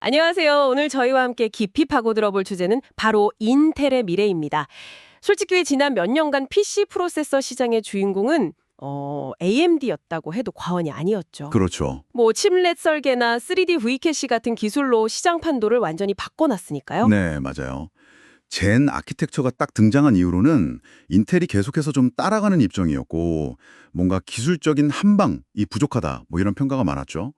안녕하세요. 오늘 저희와 함께 깊이 파고들어볼 주제는 바로 인텔의 미래입니다. 솔직히 지난 몇 년간 PC 프로세서 시장의 주인공은 AMD였다고 해도 과언이 아니었죠. 그렇죠. 뭐 칩렛 설계나 3D V캐시 같은 기술로 시장 판도를 완전히 바꿔놨으니까요. 네, 맞아요. 젠 아키텍처가 딱 등장한 이후로는 인텔이 계속해서 좀 따라가는 입장이었고 뭔가 기술적인 한방이 부족하다 뭐 이런 평가가 많았죠.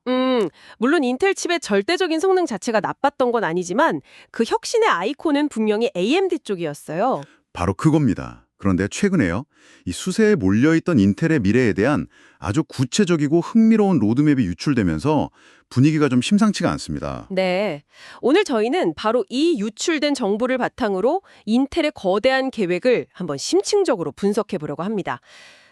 물론 인텔 칩의 절대적인 성능 자체가 나빴던 건 아니지만 그 혁신의 아이콘은 분명히 AMD 쪽이었어요. 바로 그겁니다. 그런데 최근에요. 이 수세에 몰려있던 인텔의 미래에 대한 아주 구체적이고 흥미로운 로드맵이 유출되면서 분위기가 좀 심상치가 않습니다. 네. 오늘 저희는 바로 이 유출된 정보를 바탕으로 인텔의 거대한 계획을 한번 심층적으로 분석해 보려고 합니다.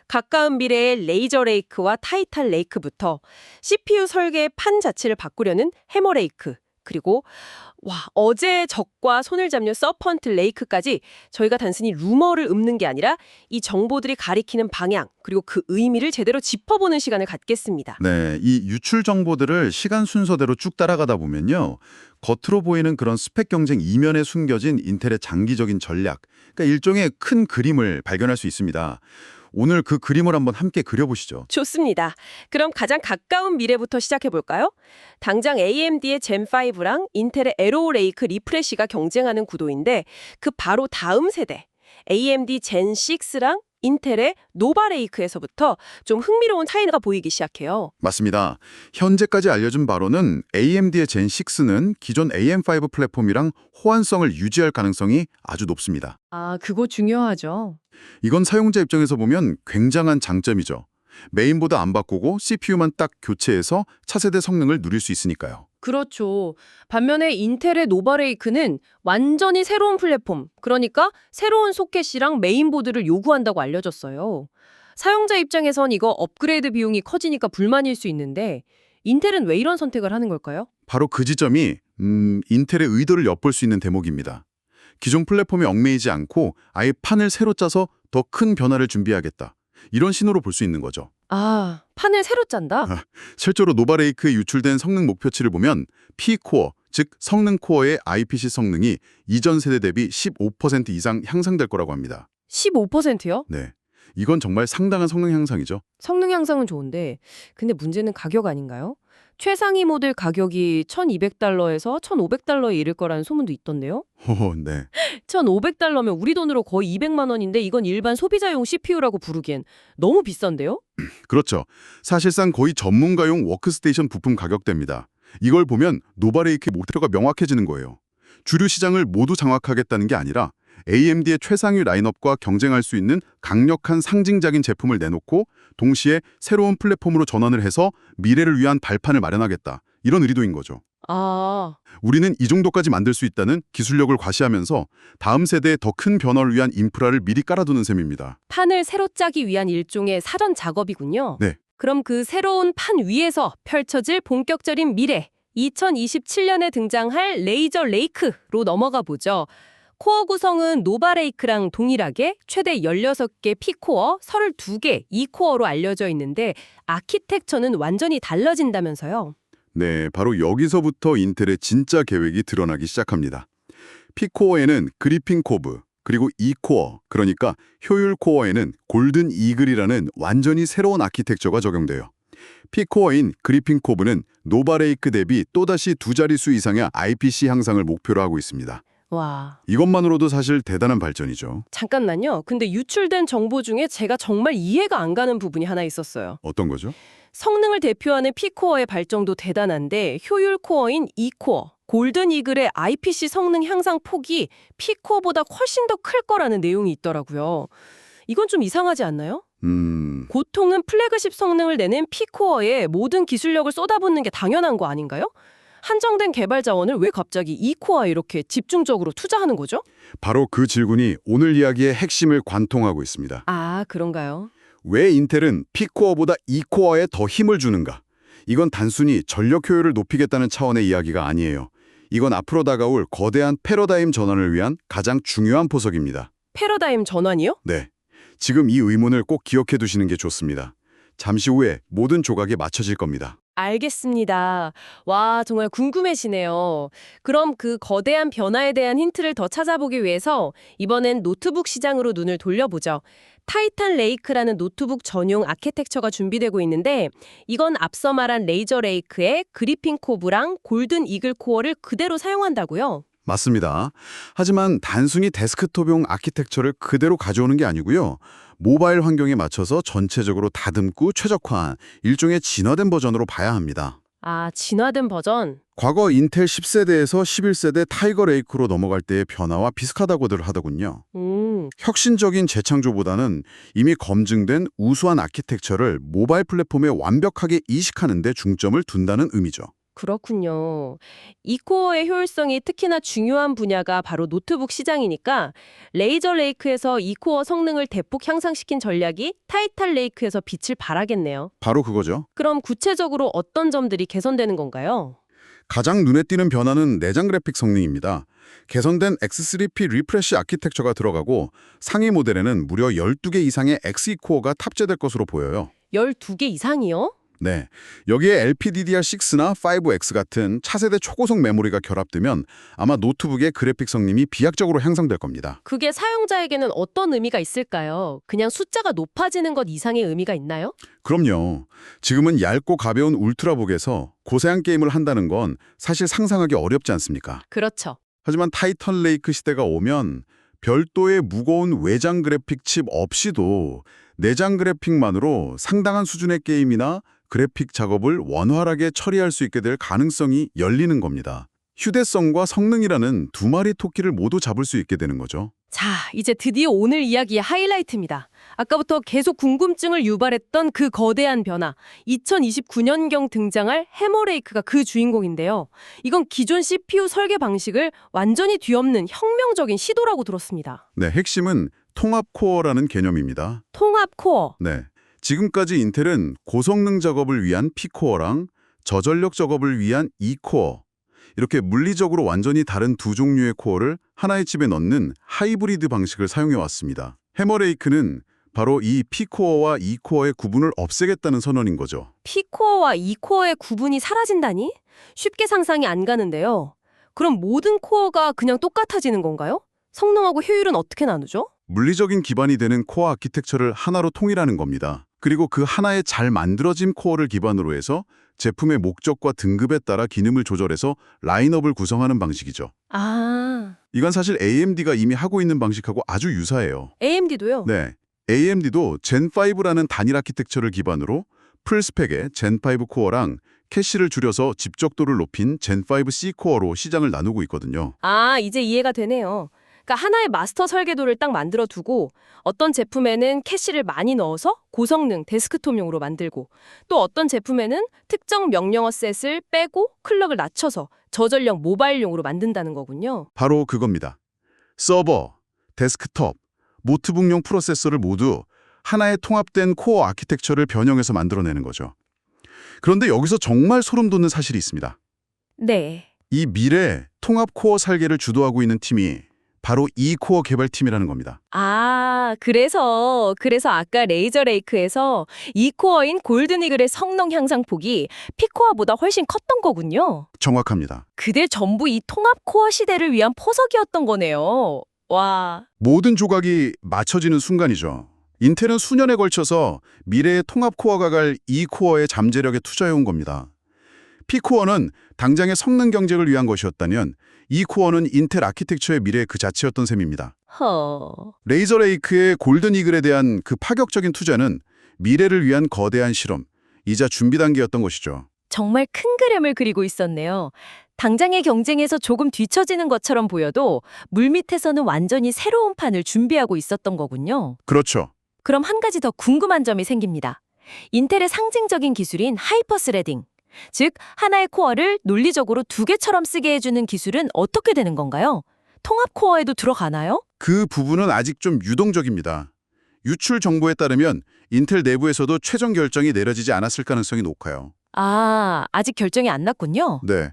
가까운 미래의 레이저 레이크와 타이탄 레이크부터 CPU 설계의 판 자체를 바꾸려는 해머 레이크, 그리고 어제 적과 손을 잡는 서펀트 레이크까지 저희가 단순히 루머를 읊는 게 아니라 이 정보들이 가리키는 방향, 그리고 그 의미를 제대로 짚어보는 시간을 갖겠습니다. 네, 이 유출 정보들을 시간 순서대로 쭉 따라가다 보면요. 겉으로 보이는 그런 스펙 경쟁 이면에 숨겨진 인텔의 장기적인 전략, 그러니까 일종의 큰 그림을 발견할 수 있습니다. 오늘 그 그림을 한번 함께 그려보시죠. 좋습니다. 그럼 가장 가까운 미래부터 시작해 볼까요? 당장 AMD의 젠5랑 인텔의 에로우 레이크 리프레시가 경쟁하는 구도인데 그 바로 다음 세대 AMD 젠6랑 인텔의 노바 레이크에서부터 좀 흥미로운 차이가 보이기 시작해요. 맞습니다. 현재까지 알려진 바로는 AMD의 젠 6는 기존 AM5 플랫폼이랑 호환성을 유지할 가능성이 아주 높습니다. 아, 그거 중요하죠. 이건 사용자 입장에서 보면 굉장한 장점이죠. 메인보드 안 바꾸고 CPU만 딱 교체해서 차세대 성능을 누릴 수 있으니까요. 그렇죠. 반면에 인텔의 노바레이크는 완전히 새로운 플랫폼, 그러니까 새로운 소켓이랑 메인보드를 요구한다고 알려졌어요. 사용자 입장에선 이거 업그레이드 비용이 커지니까 불만일 수 있는데 인텔은 왜 이런 선택을 하는 걸까요? 바로 그 지점이 인텔의 의도를 엿볼 수 있는 대목입니다. 기존 플랫폼에 얽매이지 않고 아예 판을 새로 짜서 더 큰 변화를 준비하겠다. 이런 신호로 볼 수 있는 거죠. 아, 판을 새로 짠다? 실제로 노바레이크에 유출된 성능 목표치를 보면 P코어, 즉 성능 코어의 IPC 성능이 이전 세대 대비 15% 이상 향상될 거라고 합니다. 15%요? 네, 이건 정말 상당한 성능 향상이죠. 성능 향상은 좋은데 근데 문제는 가격 아닌가요? 최상위 모델 가격이 1,200달러에서 1,500달러에 이를 거라는 소문도 있던데요? 네. 1,500달러면 우리 돈으로 거의 200만 원인데 이건 일반 소비자용 CPU라고 부르기엔 너무 비싼데요? 그렇죠. 사실상 거의 전문가용 워크스테이션 부품 가격대입니다. 이걸 보면 노바레이크의 목표가 명확해지는 거예요. 주류 시장을 모두 장악하겠다는 게 아니라 AMD의 최상위 라인업과 경쟁할 수 있는 강력한 상징적인 제품을 내놓고 동시에 새로운 플랫폼으로 전환을 해서 미래를 위한 발판을 마련하겠다. 이런 의도인 거죠. 아, 우리는 이 정도까지 만들 수 있다는 기술력을 과시하면서 다음 세대의 더 큰 변화를 위한 인프라를 미리 깔아두는 셈입니다. 판을 새로 짜기 위한 일종의 사전 작업이군요. 네. 그럼 그 새로운 판 위에서 펼쳐질 본격적인 미래, 2027년에 등장할 레이저 레이크로 넘어가 보죠. 코어 구성은 노바 레이크랑 동일하게 최대 16개 P코어, 32개 E코어로 알려져 있는데 아키텍처는 완전히 달라진다면서요. 네, 바로 여기서부터 인텔의 진짜 계획이 드러나기 시작합니다. P코어에는 그리핀 코브, 그리고 E코어, 그러니까 효율 코어에는 골든 이글이라는 완전히 새로운 아키텍처가 적용돼요. P코어인 그리핀 코브는 노바레이크 대비 또다시 두 자릿수 이상의 IPC 향상을 목표로 하고 있습니다. 와, 이것만으로도 사실 대단한 발전이죠. 잠깐만요. 근데 유출된 정보 중에 제가 정말 이해가 안 가는 부분이 하나 있었어요. 어떤 거죠? 성능을 대표하는 P코어의 발전도 대단한데 효율 코어인 E코어, 골든 이글의 IPC 성능 향상 폭이 P코어보다 훨씬 더 클 거라는 내용이 있더라고요. 이건 좀 이상하지 않나요? 보통은 플래그십 성능을 내는 P코어에 모든 기술력을 쏟아붓는 게 당연한 거 아닌가요? 한정된 개발 자원을 왜 갑자기 E코어에 이렇게 집중적으로 투자하는 거죠? 바로 그 질문이 오늘 이야기의 핵심을 관통하고 있습니다. 아, 그런가요? 왜 인텔은 P코어보다 E코어에 더 힘을 주는가? 이건 단순히 전력 효율을 높이겠다는 차원의 이야기가 아니에요. 이건 앞으로 다가올 거대한 패러다임 전환을 위한 가장 중요한 포석입니다. 패러다임 전환이요? 네. 지금 이 의문을 꼭 기억해 두시는 게 좋습니다. 잠시 후에 모든 조각이 맞춰질 겁니다. 알겠습니다. 와, 정말 궁금해지네요. 그럼 그 거대한 변화에 대한 힌트를 더 찾아보기 위해서 이번엔 노트북 시장으로 눈을 돌려보죠. 타이탄 레이크라는 노트북 전용 아키텍처가 준비되고 있는데 이건 앞서 말한 레이저 레이크의 그리핀 코브랑 골든 이글 코어를 그대로 사용한다고요? 맞습니다. 하지만 단순히 데스크톱용 아키텍처를 그대로 가져오는 게 아니고요. 모바일 환경에 맞춰서 전체적으로 다듬고 최적화한 일종의 진화된 버전으로 봐야 합니다. 아, 진화된 버전? 과거 인텔 10세대에서 11세대 타이거 레이크로 넘어갈 때의 변화와 비슷하다고들 하더군요. 혁신적인 재창조보다는 이미 검증된 우수한 아키텍처를 모바일 플랫폼에 완벽하게 이식하는 데 중점을 둔다는 의미죠. 그렇군요. 이 코어의 효율성이 특히나 중요한 분야가 바로 노트북 시장이니까 레이저 레이크에서 이 코어 성능을 대폭 향상시킨 전략이 타이탄 레이크에서 빛을 발하겠네요. 바로 그거죠. 그럼 구체적으로 어떤 점들이 개선되는 건가요? 가장 눈에 띄는 변화는 내장 그래픽 성능입니다. 개선된 X3P 리프레시 아키텍처가 들어가고 상위 모델에는 무려 12개 이상의 Xe 코어가 탑재될 것으로 보여요. 12개 이상이요? 네, 여기에 LPDDR6나 5X 같은 차세대 초고속 메모리가 결합되면 아마 노트북의 그래픽 성능이 비약적으로 향상될 겁니다. 그게 사용자에게는 어떤 의미가 있을까요? 그냥 숫자가 높아지는 것 이상의 의미가 있나요? 그럼요. 지금은 얇고 가벼운 울트라북에서 고사양 게임을 한다는 건 사실 상상하기 어렵지 않습니까? 그렇죠. 하지만 타이탄 레이크 시대가 오면 별도의 무거운 외장 그래픽 칩 없이도 내장 그래픽만으로 상당한 수준의 게임이나 그래픽 작업을 원활하게 처리할 수 있게 될 가능성이 열리는 겁니다. 휴대성과 성능이라는 두 마리 토끼를 모두 잡을 수 있게 되는 거죠. 자, 이제 드디어 오늘 이야기의 하이라이트입니다. 아까부터 계속 궁금증을 유발했던 그 거대한 변화, 2029년경 등장할 해머레이크가 그 주인공인데요. 이건 기존 CPU 설계 방식을 완전히 뒤엎는 혁명적인 시도라고 들었습니다. 네, 핵심은 통합 코어라는 개념입니다. 통합 코어. 네, 지금까지 인텔은 고성능 작업을 위한 P코어랑 저전력 작업을 위한 E코어, 이렇게 물리적으로 완전히 다른 두 종류의 코어를 하나의 칩에 넣는 하이브리드 방식을 사용해왔습니다. 해머레이크는 바로 이 P코어와 E코어의 구분을 없애겠다는 선언인 거죠. P코어와 E코어의 구분이 사라진다니? 쉽게 상상이 안 가는데요. 그럼 모든 코어가 그냥 똑같아지는 건가요? 성능하고 효율은 어떻게 나누죠? 물리적인 기반이 되는 코어 아키텍처를 하나로 통일하는 겁니다. 그리고 그 하나의 잘 만들어진 코어를 기반으로 해서 제품의 목적과 등급에 따라 기능을 조절해서 라인업을 구성하는 방식이죠. 아, 이건 사실 AMD가 이미 하고 있는 방식하고 아주 유사해요. AMD도요? 네, AMD도 젠5라는 단일 아키텍처를 기반으로 풀스펙의 젠5 코어랑 캐시를 줄여서 집적도를 높인 젠5C 코어로 시장을 나누고 있거든요. 아, 이제 이해가 되네요. 그러니까 하나의 마스터 설계도를 딱 만들어 두고 어떤 제품에는 캐시를 많이 넣어서 고성능 데스크톱용으로 만들고 또 어떤 제품에는 특정 명령어 셋을 빼고 클럭을 낮춰서 저전력 모바일용으로 만든다는 거군요. 바로 그겁니다. 서버, 데스크톱, 노트북용 프로세서를 모두 하나의 통합된 코어 아키텍처를 변형해서 만들어내는 거죠. 그런데 여기서 정말 소름 돋는 사실이 있습니다. 네. 이 미래 통합 코어 설계를 주도하고 있는 팀이 바로 이 코어 개발팀이라는 겁니다. 아, 그래서 아까 레이저 레이크에서 이 코어인 골든 이글의 성능 향상폭이 P코어보다 훨씬 컸던 거군요. 정확합니다. 그들 전부 이 통합 코어 시대를 위한 포석이었던 거네요. 와. 모든 조각이 맞춰지는 순간이죠. 인텔은 수년에 걸쳐서 미래의 통합 코어가 갈 이 코어의 잠재력에 투자해온 겁니다. P코어는 당장의 성능 경쟁을 위한 것이었다면 이 코어는 인텔 아키텍처의 미래 그 자체였던 셈입니다. 레이저 레이크의 골든 이글에 대한 그 파격적인 투자는 미래를 위한 거대한 실험, 이자 준비 단계였던 것이죠. 정말 큰 그림을 그리고 있었네요. 당장의 경쟁에서 조금 뒤처지는 것처럼 보여도 물밑에서는 완전히 새로운 판을 준비하고 있었던 거군요. 그렇죠. 그럼 한 가지 더 궁금한 점이 생깁니다. 인텔의 상징적인 기술인 하이퍼스레딩, 즉 하나의 코어를 논리적으로 두 개처럼 쓰게 해주는 기술은 어떻게 되는 건가요? 통합 코어에도 들어가나요? 그 부분은 아직 좀 유동적입니다. 유출 정보에 따르면 인텔 내부에서도 최종 결정이 내려지지 않았을 가능성이 높아요. 아, 아직 결정이 안 났군요. 네.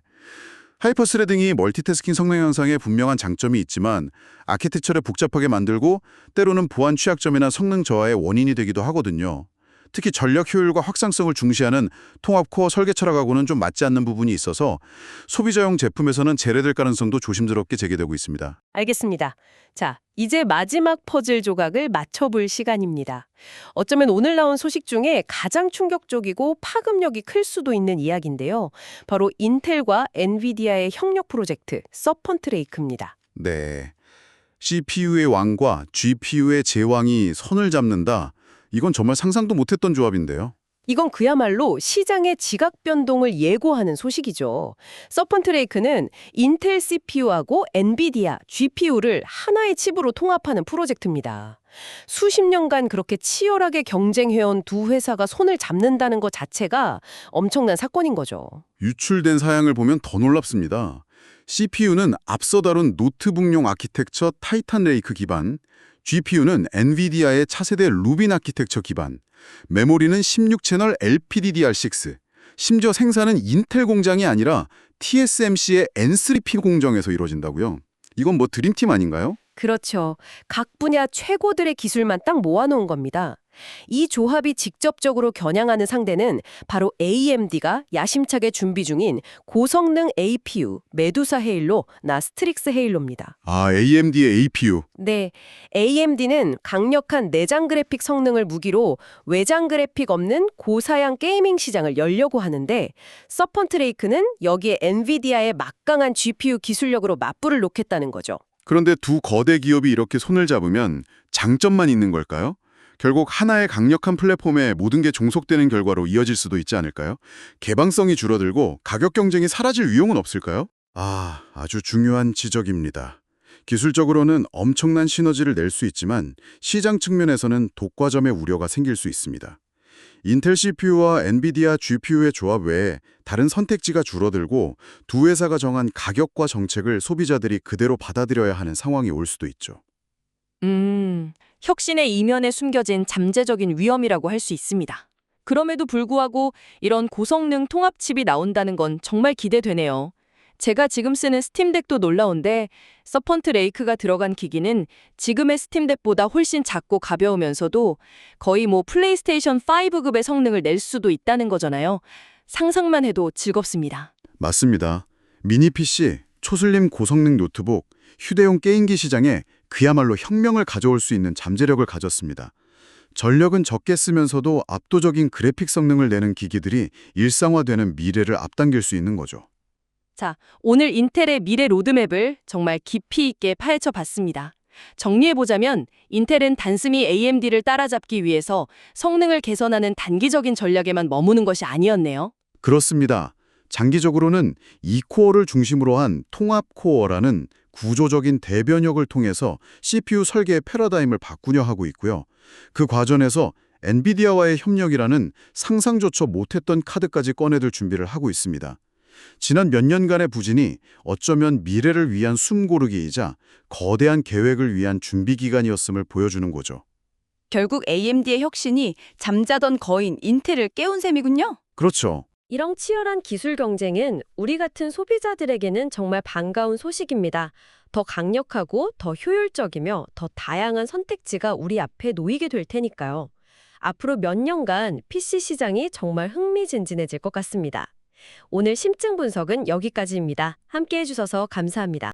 하이퍼스레딩이 멀티태스킹 성능 향상에 분명한 장점이 있지만 아키텍처를 복잡하게 만들고 때로는 보안 취약점이나 성능 저하의 원인이 되기도 하거든요. 특히 전력 효율과 확장성을 중시하는 통합 코어 설계 철학하고는 좀 맞지 않는 부분이 있어서 소비자용 제품에서는 제외될 가능성도 조심스럽게 제기되고 있습니다. 알겠습니다. 자, 이제 마지막 퍼즐 조각을 맞춰볼 시간입니다. 어쩌면 오늘 나온 소식 중에 가장 충격적이고 파급력이 클 수도 있는 이야기인데요. 바로 인텔과 엔비디아의 협력 프로젝트 서펀트 레이크입니다. 네. CPU의 왕과 GPU의 제왕이 손을 잡는다. 이건 정말 상상도 못했던 조합인데요. 이건 그야말로 시장의 지각 변동을 예고하는 소식이죠. 서펀트 레이크는 인텔 CPU하고 엔비디아 GPU를 하나의 칩으로 통합하는 프로젝트입니다. 수십 년간 그렇게 치열하게 경쟁해온 두 회사가 손을 잡는다는 것 자체가 엄청난 사건인 거죠. 유출된 사양을 보면 더 놀랍습니다. CPU는 앞서 다룬 노트북용 아키텍처 타이탄 레이크 기반, GPU는 엔비디아의 차세대 루빈 아키텍처 기반, 메모리는 16채널 LPDDR6, 심지어 생산은 인텔 공장이 아니라 TSMC의 N3P 공정에서 이루어진다고요? 이건 뭐 드림팀 아닌가요? 그렇죠. 각 분야 최고들의 기술만 딱 모아놓은 겁니다. 이 조합이 직접적으로 겨냥하는 상대는 바로 AMD가 야심차게 준비 중인 고성능 APU, 메두사 헤일로, 나 스트릭스 헤일로입니다. 아, AMD의 APU. 네, AMD는 강력한 내장 그래픽 성능을 무기로 외장 그래픽 없는 고사양 게이밍 시장을 열려고 하는데 서펀트 레이크는 여기에 엔비디아의 막강한 GPU 기술력으로 맞불을 놓겠다는 거죠. 그런데 두 거대 기업이 이렇게 손을 잡으면 장점만 있는 걸까요? 결국 하나의 강력한 플랫폼에 모든 게 종속되는 결과로 이어질 수도 있지 않을까요? 개방성이 줄어들고 가격 경쟁이 사라질 위험은 없을까요? 아주 중요한 지적입니다. 기술적으로는 엄청난 시너지를 낼 수 있지만 시장 측면에서는 독과점의 우려가 생길 수 있습니다. 인텔 CPU와 엔비디아 GPU의 조합 외에 다른 선택지가 줄어들고 두 회사가 정한 가격과 정책을 소비자들이 그대로 받아들여야 하는 상황이 올 수도 있죠. 혁신의 이면에 숨겨진 잠재적인 위험이라고 할 수 있습니다. 그럼에도 불구하고 이런 고성능 통합칩이 나온다는 건 정말 기대되네요. 제가 지금 쓰는 스팀덱도 놀라운데 서펀트 레이크가 들어간 기기는 지금의 스팀덱보다 훨씬 작고 가벼우면서도 거의 플레이스테이션 5급의 성능을 낼 수도 있다는 거잖아요. 상상만 해도 즐겁습니다. 맞습니다. 미니 PC, 초슬림 고성능 노트북, 휴대용 게임기 시장에 그야말로 혁명을 가져올 수 있는 잠재력을 가졌습니다. 전력은 적게 쓰면서도 압도적인 그래픽 성능을 내는 기기들이 일상화되는 미래를 앞당길 수 있는 거죠. 자, 오늘 인텔의 미래 로드맵을 정말 깊이 있게 파헤쳐 봤습니다. 정리해보자면 인텔은 단순히 AMD를 따라잡기 위해서 성능을 개선하는 단기적인 전략에만 머무는 것이 아니었네요. 그렇습니다. 장기적으로는 2코어를 중심으로 한 통합 코어라는 구조적인 대변혁을 통해서 CPU 설계의 패러다임을 바꾸려 하고 있고요. 그 과정에서 엔비디아와의 협력이라는 상상조차 못했던 카드까지 꺼내들 준비를 하고 있습니다. 지난 몇 년간의 부진이 어쩌면 미래를 위한 숨고르기이자 거대한 계획을 위한 준비 기간이었음을 보여주는 거죠. 결국 AMD의 혁신이 잠자던 거인 인텔을 깨운 셈이군요. 그렇죠. 이런 치열한 기술 경쟁은 우리 같은 소비자들에게는 정말 반가운 소식입니다. 더 강력하고 더 효율적이며 더 다양한 선택지가 우리 앞에 놓이게 될 테니까요. 앞으로 몇 년간 PC 시장이 정말 흥미진진해질 것 같습니다. 오늘 심층 분석은 여기까지입니다. 함께해 주셔서 감사합니다.